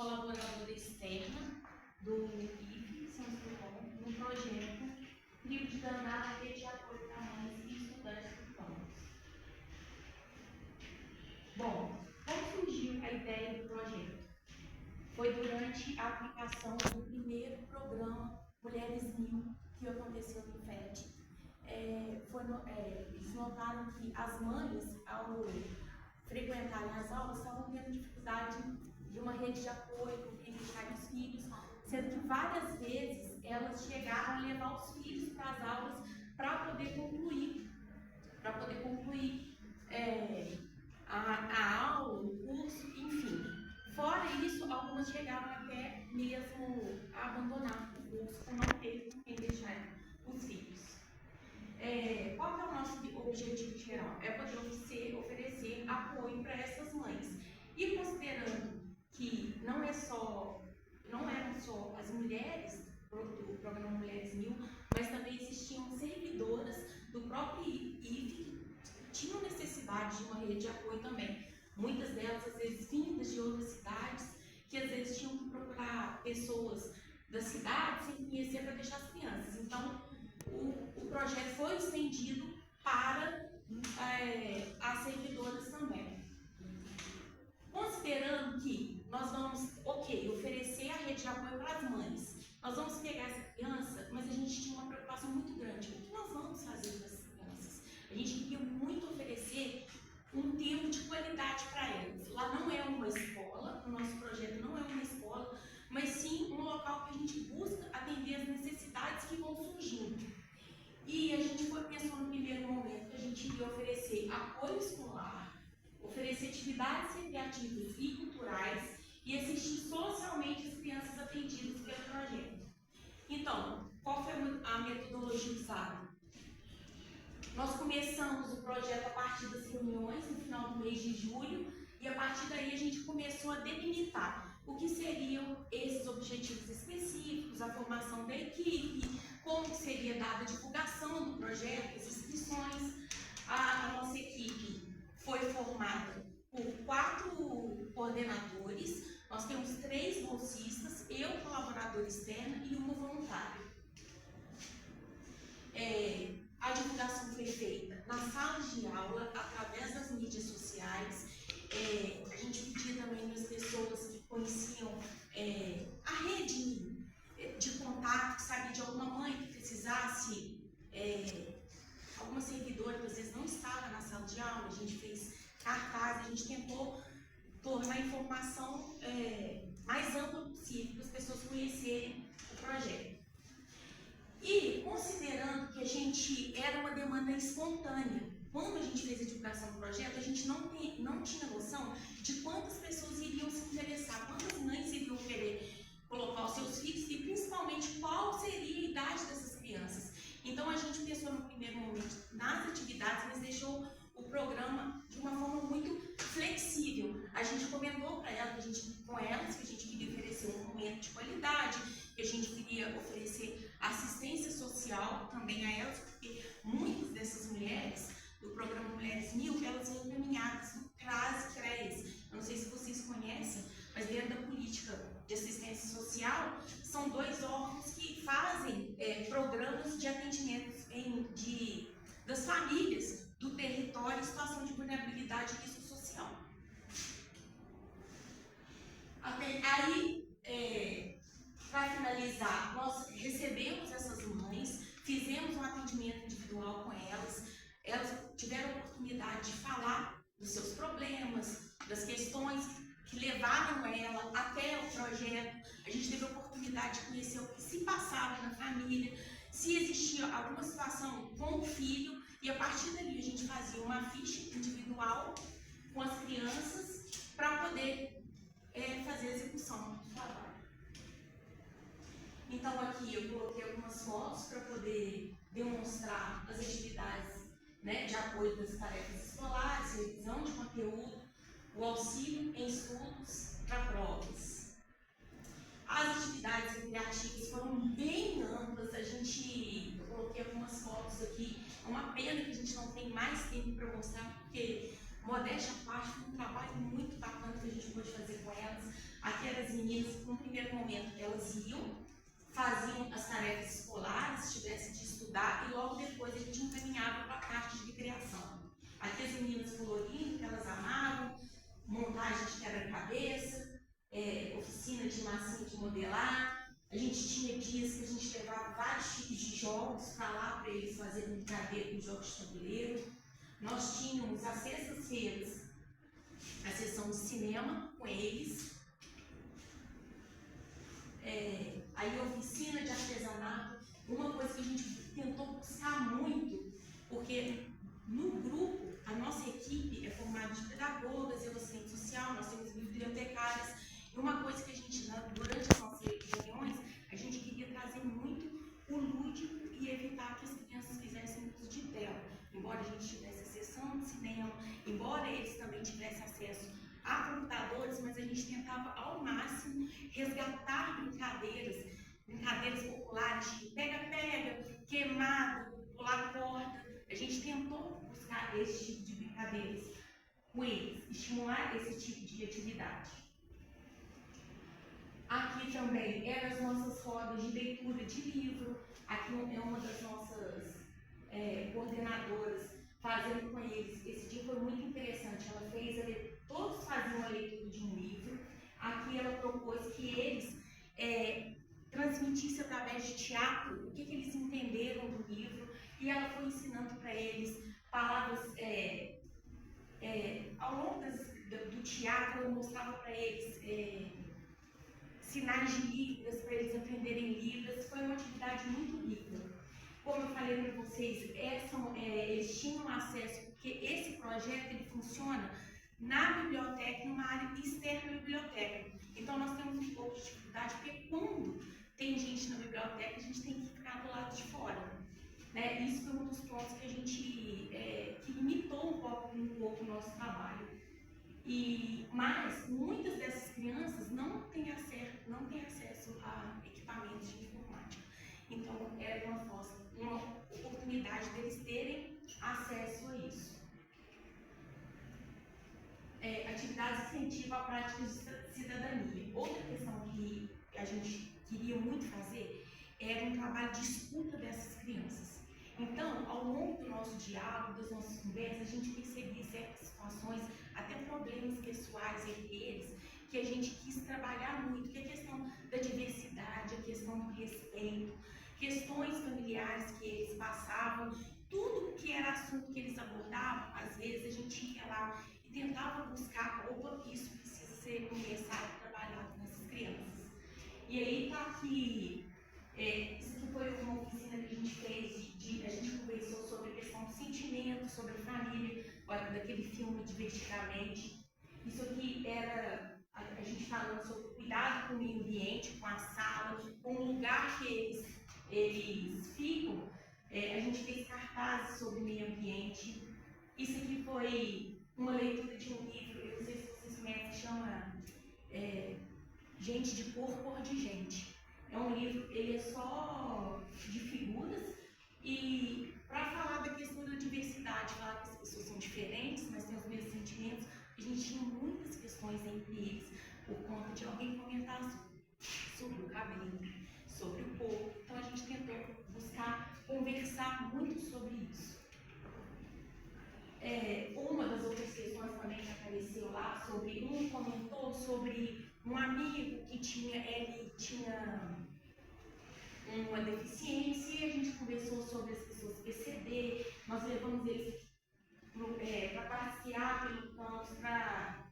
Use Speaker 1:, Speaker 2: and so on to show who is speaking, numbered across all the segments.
Speaker 1: colaboradora externa do IFE São João no projeto Trio de Danar, Rede de Apoio para Mães e Estudantes do Campus. Bom, como surgiu a ideia do projeto? Foi durante a aplicação do primeiro programa Mulheres 1000 que aconteceu no IFET. Eles notaram que as mães, ao frequentarem as aulas, estavam tendo dificuldade de uma rede de apoio para deixar os filhos, sendo que várias vezes elas chegaram a levar os filhos para as aulas para poder concluir a aula, o curso, enfim. Fora isso, algumas chegaram até mesmo a abandonar o curso por não ter com quem deixar os filhos. Qual é o nosso objetivo geral? É poder oferecer apoio para essas mães. E considerando que não eram só as mulheres do programa Mulheres 1000, mas também existiam servidoras do próprio IFE que tinham necessidade de uma rede de apoio também. Muitas delas, às vezes, vindas de outras cidades, que às vezes tinham que procurar pessoas da cidade sem conhecer para deixar as crianças. Então, o projeto foi estendido para as servidoras também. Considerando que nós vamos, oferecer a rede de apoio para as mães, nós vamos pegar essa criança, mas a gente tinha uma preocupação muito grande. O que nós vamos fazer com essas crianças? A gente queria muito oferecer um tempo de qualidade para elas. Lá não é uma escola, o nosso projeto não é uma escola, mas sim um local que a gente busca atender as necessidades que vão surgindo. E a gente pensou no primeiro momento que a gente iria oferecer apoio escolar, oferecer atividades recreativas e culturais e assistir socialmente as crianças atendidas pelo projeto. Então, qual foi a metodologia usada? Nós começamos o projeto a partir das reuniões no final do mês de julho e a partir daí a gente começou a delimitar o que seriam esses objetivos específicos, a formação da equipe, como seria dada a divulgação do projeto, as inscrições. A nossa equipe foi formada por 4 coordenadores, nós temos 3 bolsistas, eu, colaboradora externa e uma voluntária. A divulgação foi feita nas salas de aula, através das mídias sociais. A gente pedia também das pessoas que conheciam a rede de contato, que sabia de alguma mãe que precisasse, alguma servidora que às vezes não estava na sala de aula. A gente fez cartaz, a gente tentou tornar a informação mais ampla possível para as pessoas conhecerem o projeto. E considerando que a gente era uma demanda espontânea, quando a gente fez a divulgação do projeto, a gente não tinha noção de quantas pessoas iriam se interessar, quantas mães iriam querer colocar os seus filhos e principalmente qual seria a idade dessas crianças. Então a gente pensou no primeiro momento nas atividades, mas deixou o programa de uma forma muito flexível. A gente comentou com elas que a gente queria oferecer um momento de qualidade, que a gente queria oferecer assistência social também a elas, porque muitas dessas mulheres do programa Mulheres 1000, elas são encaminhadas no CRAS e CREAS. Eu não sei se vocês conhecem, mas dentro da política de assistência social, são 2 órgãos que fazem programas de atendimento das famílias do território em situação de vulnerabilidade e risco social. Para finalizar, nós recebemos essas mães, fizemos um atendimento individual com elas, elas tiveram a oportunidade de falar dos seus problemas, das questões que levaram ela até o projeto. A gente teve a oportunidade de conhecer o que se passava na família, se existia alguma situação com o filho, e a partir dali a gente fazia uma ficha individual com as crianças para poder fazer a execução do trabalho. Então aqui eu coloquei algumas fotos para poder demonstrar as atividades, de apoio das tarefas escolares, revisão de conteúdo, o auxílio em estudos para provas. As atividades recreativas foram bem amplas, eu coloquei algumas fotos aqui. É uma pena que a gente não tem mais tempo para mostrar, porque, modéstia à parte, foi um trabalho muito bacana que a gente pôde fazer com elas. Aqui eram as meninas, no primeiro momento, elas iam, faziam as tarefas escolares, se tivesse de estudar, e logo depois a gente encaminhava para a parte de recreação. Aqui as meninas colorindo, que elas amavam, montagem de quebra-cabeça, oficina de massinha de modelar. A gente tinha dias que a gente levava vários tipos de jogos para lá, para eles fazerem brincadeira com jogos de tabuleiro. Nós tínhamos às sextas-feiras a sessão de cinema com eles. Aí oficina de artesanato, uma coisa que a gente tentou buscar muito, porque no grupo, a nossa equipe é formada de pedagogas, eu assistente social, nós temos bibliotecárias, e uma coisa que a gente, durante as nossas reuniões, a gente queria trazer muito o lúdico e evitar que as crianças fizessem uso de tela. Embora a gente tivesse a sessão de cinema, embora eles também tivessem acesso a computadores, mas a gente tentava ao máximo resgatar brincadeiras populares, tipo pega-pega, queimado, pular corda. A gente tentou buscar esse tipo de brincadeiras com eles, estimular esse tipo de atividade. Aqui também eram as nossas rodas de leitura de livro. Aqui é uma das nossas coordenadoras fazendo com eles. Esse dia foi muito interessante. Ela fez, todos faziam uma leitura de um livro. Aqui ela propôs que eles transmitissem através de teatro o que eles entenderam do livro, e ela foi ensinando para eles palavras. Ao longo do teatro, ela mostrava para eles sinais de Libras, para eles aprenderem Libras. Foi uma atividade muito rica. Como eu falei para vocês, eles tinham acesso, porque esse projeto ele funciona na biblioteca, numa área externa da biblioteca. Então nós temos um pouco de dificuldade, porque quando tem gente na biblioteca, a gente tem que ficar do lado de fora. Né? Isso foi um dos pontos que a gente que limitou um pouco o nosso trabalho. Mas muitas dessas crianças não têm acesso a equipamentos de informática. Então, era uma oportunidade deles terem acesso a isso. Atividades que incentivam a prática de cidadania. Outra questão que a gente queria muito fazer era um trabalho de escuta dessas crianças. Então, ao longo do nosso diálogo, das nossas conversas, a gente percebia certas situações, até problemas pessoais entre eles, que a gente quis trabalhar muito, que é a questão da diversidade, a questão do respeito, questões familiares que eles passavam, tudo que era assunto que eles abordavam, às vezes a gente ia lá e tentava buscar, opa, isso precisa ser conversado e trabalhado com essas crianças. E aí está aqui, isso aqui foi uma oficina que a gente fez, a gente conversou sobre a questão do sentimento, sobre a família, daquele filme Divertidamente. Isso aqui era a gente falando sobre o cuidado com o meio ambiente, com a sala, com o lugar que eles ficam. A gente fez cartazes sobre o meio ambiente. Isso aqui foi uma leitura de um livro, eu não sei se vocês conhecem, chama Gente de Cor de Gente. É um livro, ele é só de figuras, e para falar da questão da diversidade, falar que as pessoas são diferentes, mas têm os mesmos sentimentos, a gente tinha muitas questões entre eles, por conta de alguém comentar sobre o cabelo, sobre o corpo. Então a gente tentou buscar conversar muito sobre isso. Uma das outras questões também que apareceu lá, um comentou sobre um amigo que tinha uma deficiência, e a gente conversou sobre as pessoas PCD, nós levamos eles para passear pelo campus, para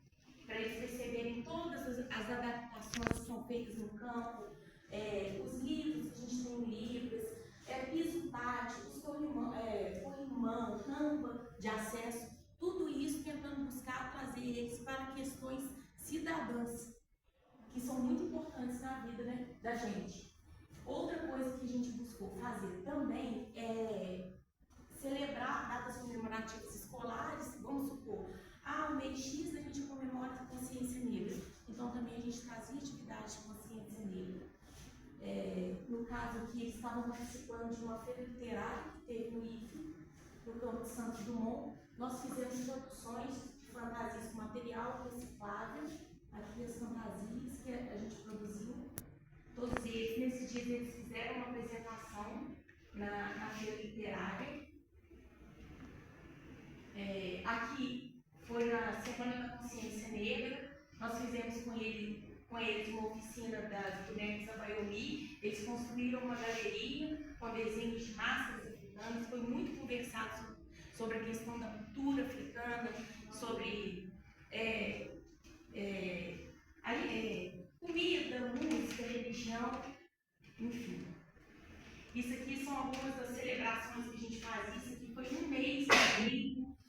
Speaker 1: eles perceberem todas as adaptações que são feitas no campo, os livros, a gente tem livros, piso tátil, os corrimão, rampa de acesso, tudo isso tentando buscar trazer eles para questões cidadãs, que são muito importantes na vida, né, da gente. Outra coisa que a gente buscou fazer também é celebrar datas comemorativas escolares. Vamos supor, o mês X a gente comemora a consciência negra, então também a gente trazia atividade de consciência negra. No caso aqui, eles estavam participando de uma feira literária que teve no IFE, no campo de Santos Dumont. Nós fizemos produções de fantasias com material reciclável, aqui as fantasias que a gente Nós fizemos com eles uma oficina das bonecas Abayomi. Eles construíram uma galeria com desenhos de máscaras africanas. Foi muito conversado sobre a questão da cultura africana, sobre comida, música, religião, enfim. Isso aqui são algumas das celebrações que a gente faz. Isso aqui foi um mês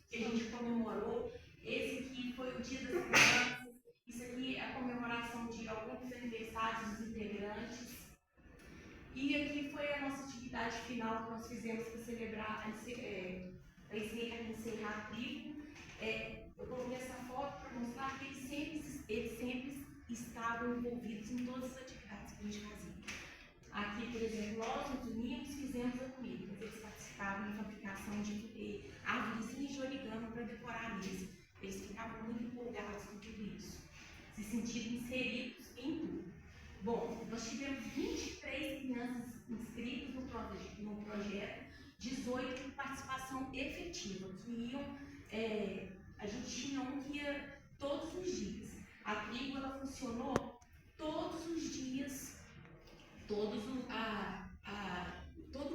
Speaker 1: que a gente comemorou. Esse aqui foi o Dia das Crianças. Isso aqui é a comemoração de alguns aniversários dos integrantes. E aqui foi a nossa atividade final que nós fizemos para celebrar, para encerrar a tribo. Eu coloquei essa foto para mostrar que eles sempre estavam envolvidos em todas as atividades que a gente fazia. Aqui, por exemplo, nós nos unimos e fizemos a comida, mas eles participavam da fabricação de árvorezinhas de origami para decorar a mesa. Eles ficavam muito empolgados com tudo isso, se sentindo inseridos em tudo. Bom, nós tivemos 23 crianças inscritas no projeto, 18 com participação efetiva, que iam, a gente tinha um que ia todos os dias. A tribo, ela funcionou todos os dias, todo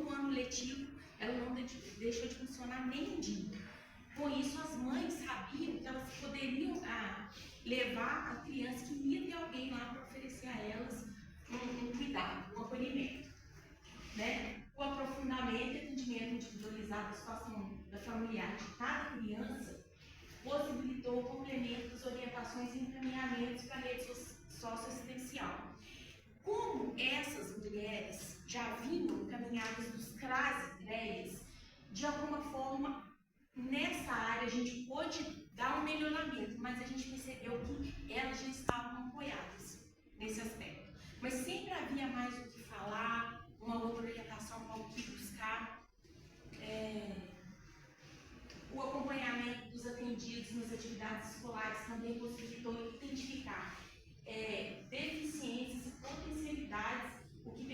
Speaker 1: o ano letivo, ela não deixou de funcionar nem um dia. Com isso, as mães sabiam que elas poderiam levar a criança, que ia ter alguém lá para oferecer a elas um cuidado, um acolhimento. Né? O aprofundamento e atendimento individualizado da situação familiar de cada criança possibilitou o complemento das orientações e encaminhamentos para a rede socioassistencial. Como essas mulheres já vinham encaminhadas dos CRAS e CREAs, de alguma forma, nessa área a gente pôde dar um melhoramento, mas a gente percebeu que elas já estavam apoiadas nesse aspecto. Mas sempre havia mais o que falar, uma outra orientação para o que buscar. O acompanhamento dos atendidos nas atividades escolares também possibilitou identificar deficiências e potencialidades, o que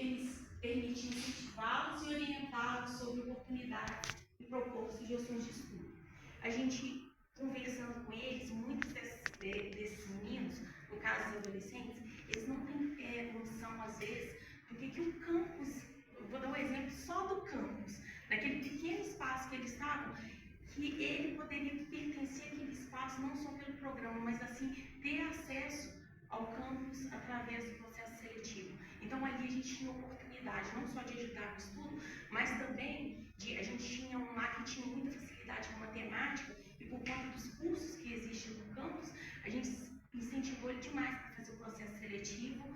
Speaker 1: permitiu incentivá-los e orientá-los sobre oportunidades e propor sugestões de estudo. A gente, conversando com eles, muitos desses meninos, no caso dos adolescentes, eles não têm noção, às vezes, do que o campus, eu vou dar um exemplo só do campus, naquele pequeno espaço que eles estavam, que ele poderia pertencer àquele espaço não só pelo programa, mas assim, ter acesso ao campus através do processo seletivo. Então ali a gente tinha oportunidade não só de ajudar no estudo, mas também a gente tinha um lá que tinha muita facilidade com matemática, e por conta dos cursos que existem no campus, a gente incentivou ele demais para fazer o processo seletivo.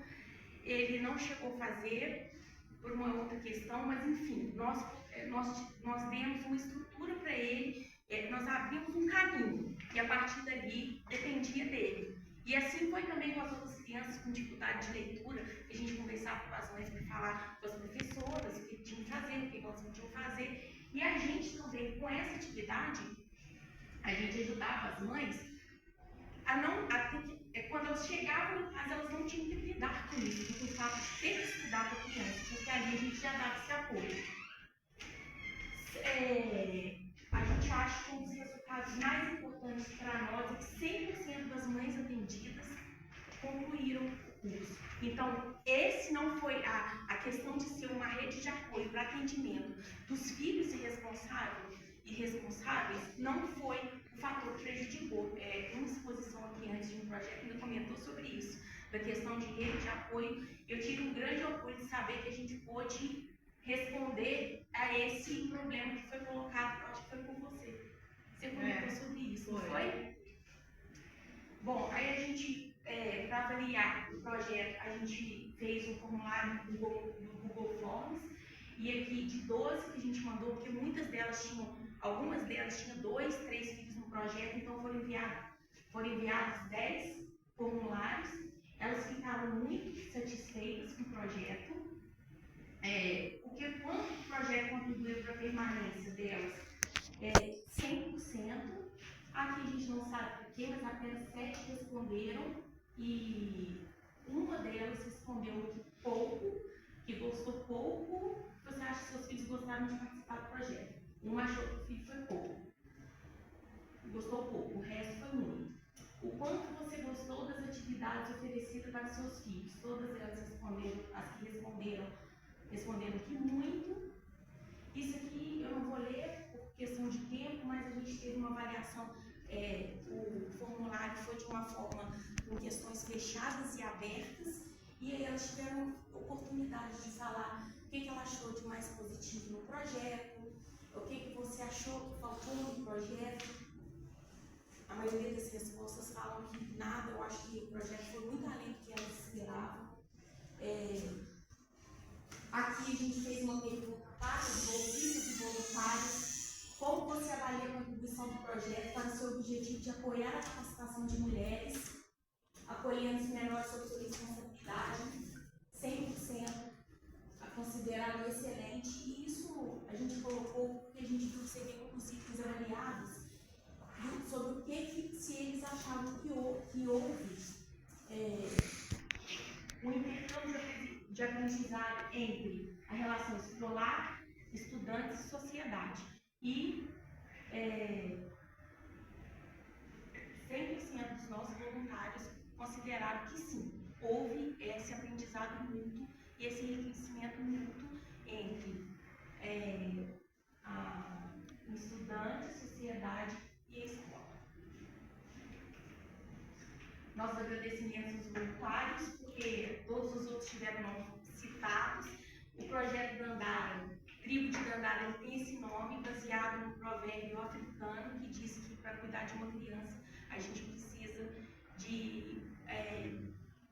Speaker 1: Ele não chegou a fazer por uma outra questão, mas enfim, nós demos uma estrutura para ele, nós abrimos um caminho, e a partir dali dependia dele. E assim foi também com as outras crianças com dificuldade de leitura, que a gente conversava com as mães para falar com as professoras o que tinham que fazer, o que elas podiam fazer. E a gente também, com essa atividade, a gente ajudava as mães quando elas chegavam em casa, elas não tinham que lidar com isso, porque o fato de ter que estudar para a criança, porque ali a gente já dava esse apoio. A gente acha que um dos resultados mais importantes para nós é que 100% das mães atendidas concluíram o curso. Então, esse não foi a questão de ser uma rede de apoio para atendimento dos filhos irresponsáveis, não foi o fator que prejudicou. Uma exposição aqui antes de um projeto ainda comentou sobre isso, da questão de rede de apoio. Eu tive um grande orgulho de saber que a gente pôde responder a esse problema que foi colocado, eu acho que foi por você. Você comentou sobre isso, não foi? Bom, aí a gente, para avaliar o projeto, a gente fez um formulário do Google Forms, e aqui de 12 que a gente mandou, porque algumas delas tinham 2, 3 filhos no projeto, então foram enviados 10 formulários. Elas ficaram muito satisfeitas com o projeto, porque quanto o projeto contribuiu para a permanência delas? 100%. Aqui a gente não sabe por quê, mas apenas 7 responderam, e uma delas respondeu que gostou pouco. Você acha que seus filhos gostaram de participar do projeto? Uma achou que o filho foi gostou pouco, o resto foi muito. O quanto você gostou das atividades atividades oferecidas para seus filhos. Todas elas responderam, as que responderam que muito. Isso aqui eu não vou ler por questão de tempo, mas a gente teve uma avaliação, o formulário foi de uma forma com questões fechadas e abertas, e aí elas tiveram oportunidade de falar o que ela achou de mais positivo no projeto, o que você achou que faltou no projeto. A maioria das respostas falam que nada, eu acho que o projeto foi muito além do que elas esperavam. Aqui a gente fez uma pergunta para os bolsistas e voluntários: como você avalia a contribuição do projeto para o seu objetivo de apoiar a capacitação de mulheres, acolhendo os menores sob sua responsabilidade, 100% considerado excelente, e isso a gente colocou porque a gente viu que seriam inclusive avaliados sobre o que se eles achavam que houve um intercâmbio de aprendizado entre a relação escolar, estudantes e sociedade. E 100% dos nossos voluntários consideraram que sim, houve esse aprendizado mútuo e esse enriquecimento mútuo entre a estudante, sociedade e a escola. Nossos agradecimentos aos voluntários, porque todos os outros tiveram nomes citados. O projeto Dandara, Tribo de Dandara, ele tem esse nome baseado no provérbio africano que diz que para cuidar de uma criança a gente precisa de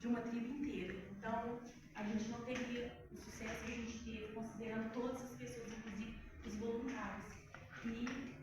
Speaker 1: uma tribo inteira. Então, a gente não teria o sucesso que a gente teve considerando todas as pessoas, inclusive os voluntários. E